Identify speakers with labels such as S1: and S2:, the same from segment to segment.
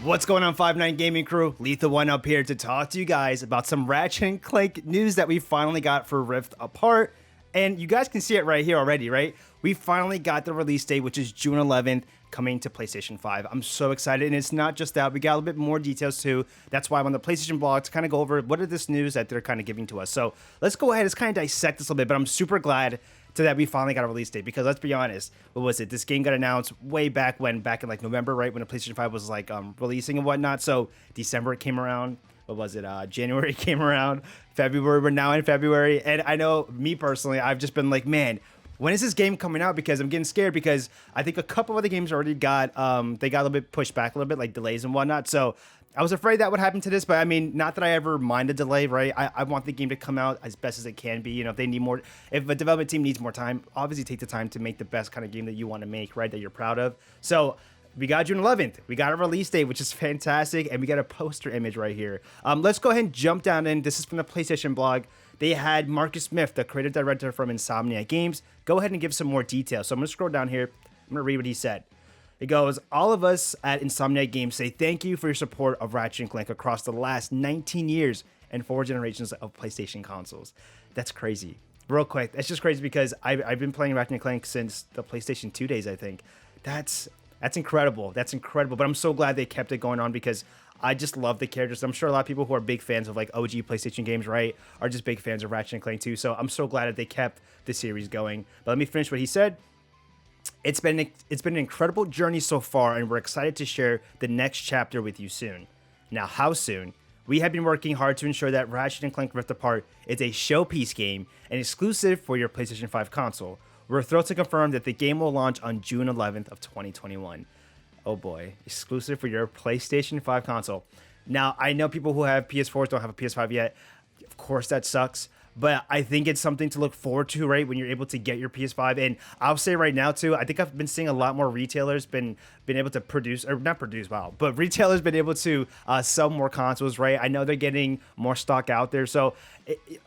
S1: What's going on, 5-9 Gaming Crew? Lethal One up here to talk to you guys about some Ratchet and Clank news that we finally got for Rift Apart. And you guys can see it right here already, right? We finally got the release date, which is June 11th, coming to PlayStation 5. I'm so excited, and it's not just that. We got a little bit more details, too. That's why I'm on the PlayStation blog to kind of go over what are this news that they're kind of giving to us. So let's go ahead. Let's kind of dissect this a little bit, but I'm super glad that we finally got a release date, because let's be honest, what was it? This game got announced way back in like November, right? When the PlayStation 5 was like releasing and whatnot. So December came around. What was it? January came around. February, we're now in February. And I know me personally, I've just been like, man, when is this game coming out? Because I'm getting scared, because I think a couple of the games already got, they got a little bit pushed back a little bit, like delays and whatnot. So I was afraid that would happen to this, but I mean, not that I ever mind a delay, right? I want the game to come out as best as it can be. You know, if they need more, if a development team needs more time, obviously take the time to make the best kind of game that you want to make, right? That you're proud of. So we got June 11th. We got a release date, which is fantastic, and we got a poster image right here. Let's go ahead and jump down in. This is from the PlayStation blog. They had Marcus Smith, the creative director from Insomniac Games, go ahead and give some more details. So I'm going to scroll down here. I'm going to read what he said. It goes, all of us at Insomniac Games say thank you for your support of Ratchet and Clank across the last 19 years and 4 generations of PlayStation consoles. That's crazy. Real quick, that's just crazy, because I've been playing Ratchet and Clank since the PlayStation 2 days, I think. That's incredible. That's incredible. But I'm so glad they kept it going on, because I just love the characters. I'm sure a lot of people who are big fans of like OG PlayStation games, right, are just big fans of Ratchet and Clank too. So I'm so glad that they kept the series going. But let me finish what he said. It's been an incredible journey so far, and we're excited to share the next chapter with you soon. Now, how soon? We have been working hard to ensure that Ratchet and Clank Rift Apart is a showpiece game and exclusive for your PlayStation 5 console. We're thrilled to confirm that the game will launch on June 11th of 2021. Oh boy, exclusive for your PlayStation 5 console. Now, I know people who have PS4s don't have a PS5 yet. Of course, that sucks. But I think it's something to look forward to, right, when you're able to get your PS5. And I'll say right now, too, I think I've been seeing a lot more retailers been able to produce, or not produce, wow, but retailers been able to sell more consoles, right? I know they're getting more stock out there. So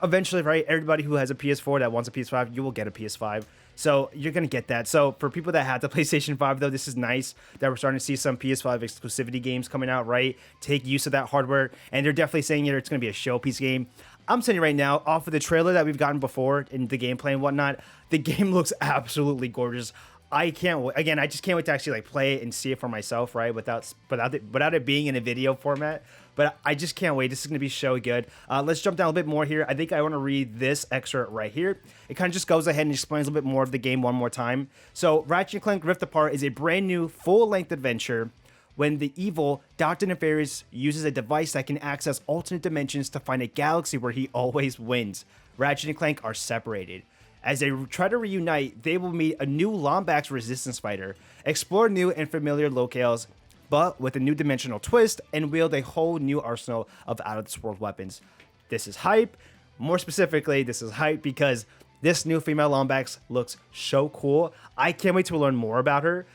S1: eventually, right, everybody who has a PS4 that wants a PS5, you will get a PS5. So you're going to get that. So for people that have the PlayStation 5, though, this is nice that we're starting to see some PS5 exclusivity games coming out, right? Take use of that hardware. And they're definitely saying it's going to be a showpiece game. I'm telling you right now, off of the trailer that we've gotten before in the gameplay and whatnot, the game looks absolutely gorgeous. I can't wait. Again, I just can't wait to actually like play it and see it for myself, right? Without it being in a video format. But I just can't wait. This is going to be so good. Let's jump down a bit more here. I think I want to read this excerpt right here. It kind of just goes ahead and explains a little bit more of the game one more time. So Ratchet and Clank Rift Apart is a brand new full-length adventure when the evil Dr. Nefarious uses a device that can access alternate dimensions to find a galaxy where he always wins. Ratchet and Clank are separated. As they try to reunite, they will meet a new Lombax resistance fighter, explore new and familiar locales, but with a new dimensional twist, and wield a whole new arsenal of out-of-this-world weapons. This is hype. More specifically, this is hype because this new female Lombax looks so cool. I can't wait to learn more about her.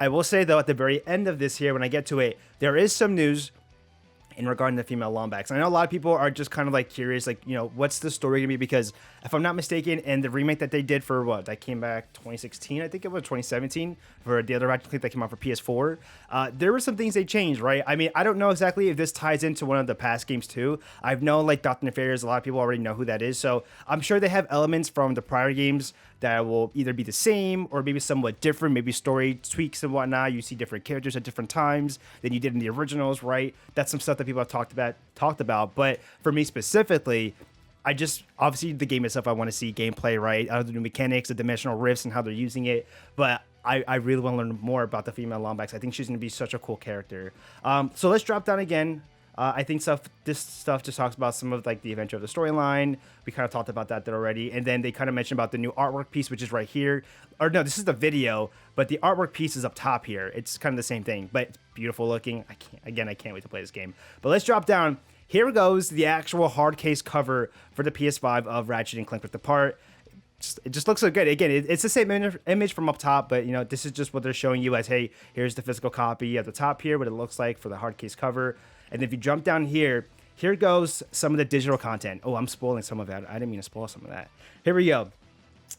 S1: I will say, though, at the very end of this here, when I get to it, there is some news in regarding the female Lombax. I know a lot of people are just kind of like curious, like, you know, what's the story gonna be? Because if I'm not mistaken, in the remake that they did for that came back 2016, I think it was 2017, for the other Ratchet and Clank that came out for PS4, there were some things they changed, right? I mean, I don't know exactly if this ties into one of the past games too. I've known like Dr. Nefarious, a lot of people already know who that is, so I'm sure they have elements from the prior games that will either be the same or maybe somewhat different, maybe story tweaks and whatnot. You see different characters at different times than you did in the originals, right? That's some stuff that people have talked about. But for me specifically, I just, obviously the game itself, I want to see gameplay, right? The new mechanics, the dimensional rifts and how they're using it. But I really want to learn more about the female Lombax. I think she's going to be such a cool character. So let's drop down again. I think this stuff just talks about some of like the adventure of the storyline. We kind of talked about that there already. And then they kind of mentioned about the new artwork piece, which is right here. Or no, this is the video, but the artwork piece is up top here. It's kind of the same thing, but it's beautiful looking. I can't wait to play this game. But let's drop down. Here goes the actual hard case cover for the PS5 of Ratchet and Clank Rift Apart. It just looks so good. Again, it's the same image from up top, but you know, this is just what they're showing you as, hey, here's the physical copy at the top here, what it looks like for the hard case cover. And if you jump down here, here goes some of the digital content. Oh, I'm spoiling some of that. I didn't mean to spoil some of that. Here we go.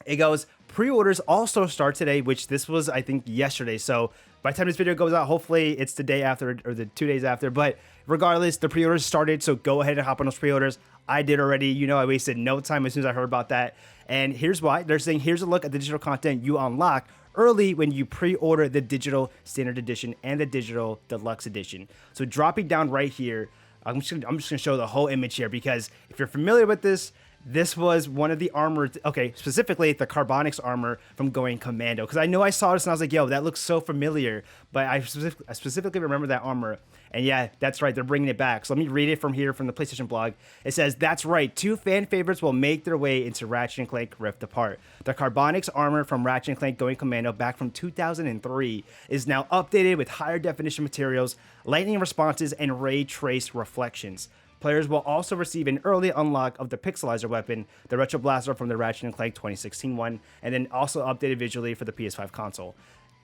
S1: It goes, pre-orders also start today, which this was, I think, yesterday. So by the time this video goes out, hopefully it's the day after or the 2 days after. But regardless, the pre-orders started. So go ahead and hop on those pre-orders. I did already. You know, I wasted no time as soon as I heard about that. And here's why. They're saying, here's a look at the digital content you unlock early when you pre-order the digital standard edition and the digital deluxe edition. So dropping down right here, I'm just gonna show the whole image here, because if you're familiar with this, this was one of the armor, okay, specifically the Carbonics armor from going Commando. Because I know I saw this and I was like, yo, that looks so familiar. But I specifically remember that armor. And yeah, that's right, they're bringing it back. So let me read it from here from the PlayStation blog. It says, that's right, 2 fan favorites will make their way into Ratchet and Clank Rift Apart. The Carbonics armor from Ratchet and Clank Going Commando back from 2003 is now updated with higher definition materials, lightning responses, and ray trace reflections. Players will also receive an early unlock of the Pixelizer weapon, the Retro Blaster from the Ratchet and Clank 2016 one, and then also updated visually for the PS5 console.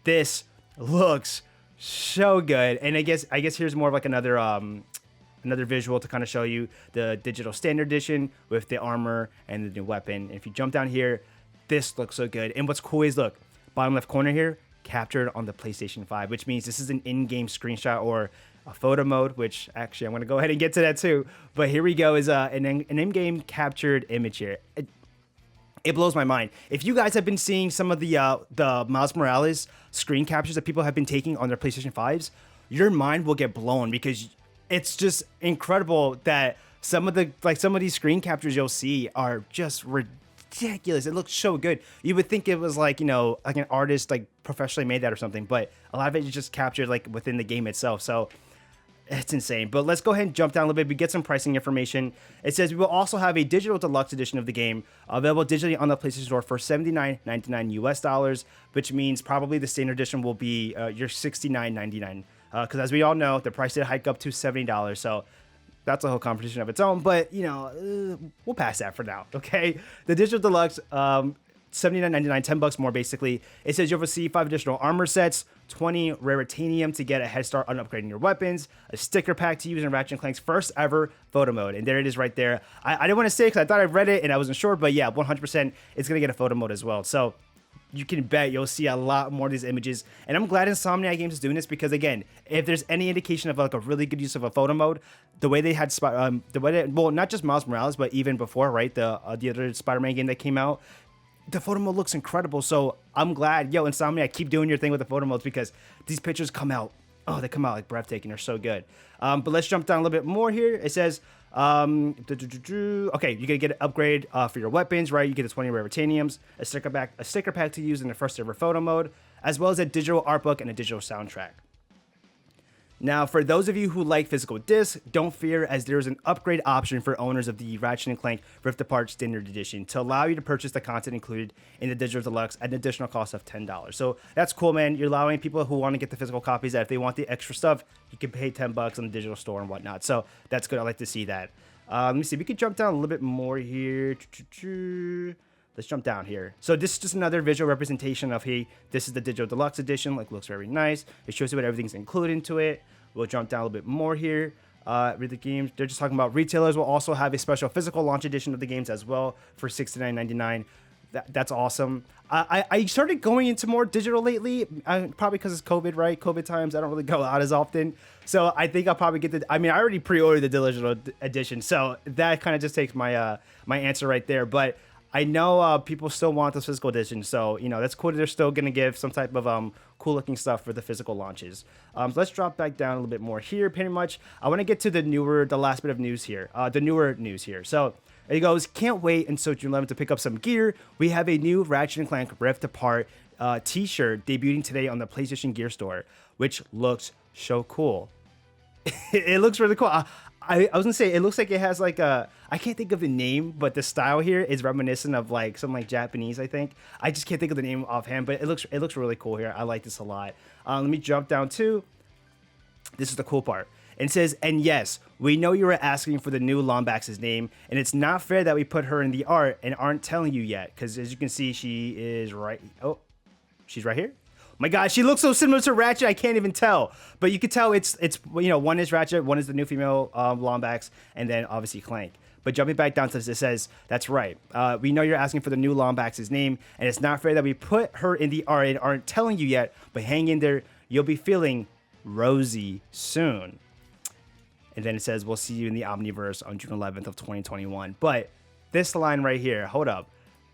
S1: This looks so good, and I guess here's more of like another visual to kind of show you the digital standard edition with the armor and the new weapon. And if you jump down here, this looks so good. And what's cool is, look, bottom left corner here, captured on the PlayStation 5, which means this is an in-game screenshot or a photo mode, which actually I'm going to go ahead and get to that too. But here we go, is an in-game captured image here. It blows my mind. If you guys have been seeing some of the Miles Morales screen captures that people have been taking on their PlayStation 5s, your mind will get blown, because it's just incredible that some of these screen captures you'll see are just ridiculous. It looks so good. You would think it was like, you know, like an artist like professionally made that or something, but a lot of it is just captured like within the game itself. So it's insane. But let's go ahead and jump down a little bit. We get some pricing information. It says we will also have a digital deluxe edition of the game available digitally on the PlayStation Store for $79.99 US, which means probably the standard edition will be your $69.99. Because as we all know, the price did hike up to $70. So that's a whole competition of its own. But, you know, we'll pass that for now. Okay. The digital deluxe, $79.99, $10 more basically. It says you'll receive 5 additional armor sets, 20 raritanium to get a head start on upgrading your weapons, a sticker pack to use in Ratchet and Clank's first ever photo mode. And there it is right there. I didn't want to say it because I thought I read it and I wasn't sure, but yeah, 100% it's going to get a photo mode as well. So you can bet you'll see a lot more of these images. And I'm glad Insomniac Games is doing this, because again, if there's any indication of like a really good use of a photo mode, the way they had, well, not just Miles Morales, but even before, right, the other Spider-Man game that came out, the photo mode looks incredible. So I'm glad, yo, Insomniac, keep doing your thing with the photo modes, because these pictures come out, they come out like breathtaking. They're so good. But let's jump down a little bit more here. It says, okay, you're gonna get an upgrade for your weapons, right? You get the 20 raritaniums, a sticker pack to use in the first ever photo mode, as well as a digital art book and a digital soundtrack. Now, for those of you who like physical discs, don't fear, as there is an upgrade option for owners of the Ratchet and Clank Rift Apart Standard Edition to allow you to purchase the content included in the digital deluxe at an additional cost of $10. So that's cool, man. You're allowing people who want to get the physical copies that if they want the extra stuff, you can pay $10 on the digital store and whatnot. So that's good. I like to see that. Let me see. We could jump down a little bit more here. Let's jump down here. So this is just another visual representation of, hey, this is the digital deluxe edition. Like, looks very nice. It shows you what everything's included into it. We'll jump down a little bit more here. Read the games. They're just talking about retailers will also have a special physical launch edition of the games as well for $69.99. That's awesome. I started going into more digital lately, probably because it's COVID, right? COVID times. I don't really go out as often. So I think I'll probably get I already pre-ordered the digital edition. So that kind of just takes my my answer right there. But I know people still want the physical edition, so, you know, that's cool that they're still going to give some type of cool looking stuff for the physical launches. So let's drop back down a little bit more here, pretty much. I want to get to the last bit of news here, the newer news here. So there he goes. Can't wait until June 11th to pick up some gear. We have a new Ratchet and Clank Rift Apart t-shirt debuting today on the PlayStation Gear Store, which looks so cool. It looks really cool. I was gonna say, it looks like it has like I can't think of the name, but the style here is reminiscent of like some like Japanese, I think. I just can't think of the name offhand, but it looks really cool here. I like this a lot. Let me jump down to, this is the cool part. And it says, and yes, we know you were asking for the new Lombax's name, and it's not fair that we put her in the art and aren't telling you yet, because as you can see, she is right. Oh, she's right here. My God, she looks so similar to Ratchet, I can't even tell. But you can tell it's one is Ratchet, one is the new female Lombax, and then obviously Clank. But jumping back down to this, it says, that's right. We know you're asking for the new Lombax's name, and it's not fair that we put her in the art and aren't telling you yet, but hang in there. You'll be feeling rosy soon. And then it says, we'll see you in the Omniverse on June 11th of 2021. But this line right here, hold up.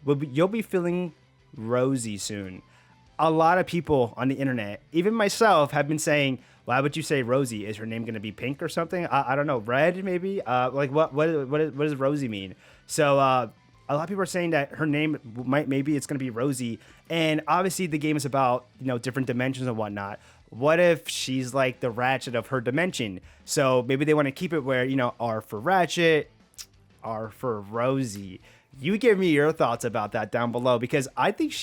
S1: You'll be feeling rosy soon. A lot of people on the internet, even myself, have been saying, why would you say Rosie? Is her name going to be pink or something? I don't know. Red, maybe? Like, what does Rosie mean? So, a lot of people are saying that her name maybe it's going to be Rosie. And obviously, the game is about, different dimensions and whatnot. What if she's like the Ratchet of her dimension? So, maybe they want to keep it where, R for Ratchet, R for Rosie. You give me your thoughts about that down below, because I think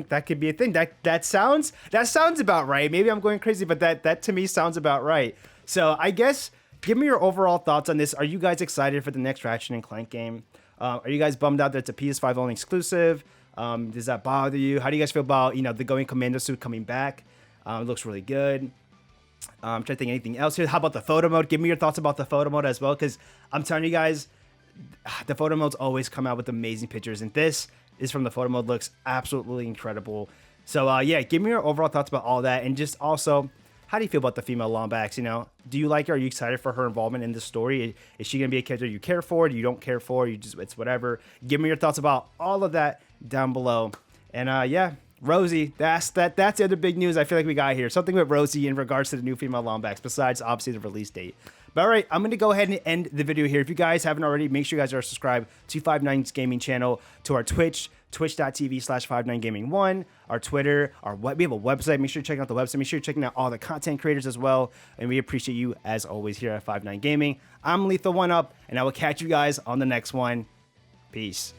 S1: that could be a thing. That sounds about right. Maybe I'm going crazy, but that to me sounds about right. So I guess give me your overall thoughts on this. Are you guys excited for the next Ratchet and Clank game? Are you guys bummed out that it's a PS5 only exclusive? Does that bother you? How do you guys feel about the Going Commando suit coming back? It looks really good. I'm trying to think anything else here. How about the photo mode? Give me your thoughts about the photo mode as well, because I'm telling you guys, the photo modes always come out with amazing pictures, and this is from the photo mode. Looks absolutely incredible. So yeah, give me your overall thoughts about all that, and just also, how do you feel about the female Lombax? Do you like her? Are you excited for her involvement in the story? Is she gonna be a character you care for? You don't care for? It's whatever. Give me your thoughts about all of that down below. And yeah, Rosie, that's the other big news I feel like we got here. Something with Rosie in regards to the new female Lombax, besides obviously the release date. But all right, I'm going to go ahead and end the video here. If you guys haven't already, make sure you guys are subscribed to 59's gaming channel, to our Twitch, twitch.tv/59gaming1, our Twitter, we have a website. Make sure you're checking out the website. Make sure you're checking out all the content creators as well. And we appreciate you as always here at 59 Gaming. I'm Lethal1Up, and I will catch you guys on the next one. Peace.